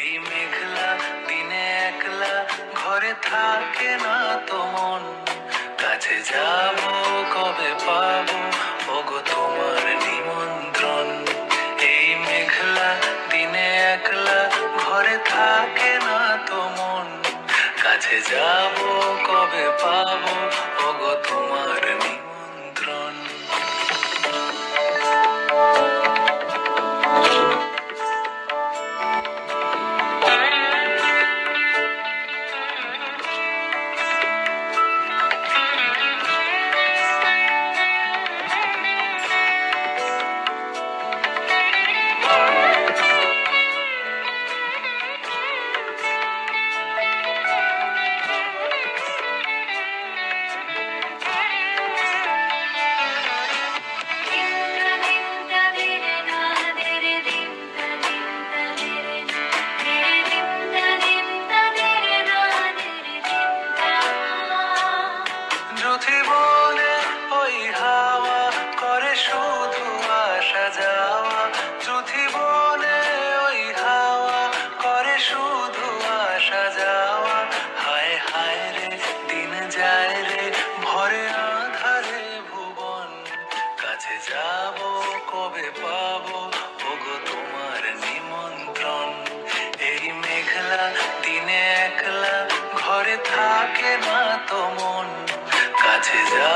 এই মেঘলা দিনে একলা ঘরে থাকে না তো মন, কাছে যাব কবে পাবো ওগো তোমার নিমন্ত্রণ। এই মেঘলা দিনে একলা ঘরে থাকে না তো মন, কাছে যাব কবে পাবো ওগো তোমার নিমন্ত্রণ। জীবনে ওই হাওয়া করে শুধু আসা যাওয়া, জীবনে ওই হাওয়া করে শুধু আসা যাওয়া। হায় হায় রে দিন যায় রে ভরে আধারে ভুবন, কাছে যাব কবে পাবো ওগো তোমার নিমন্ত্রণ। এই মেঘলা দিনে একলা ঘরে থাকে না তো মন, কাছে যা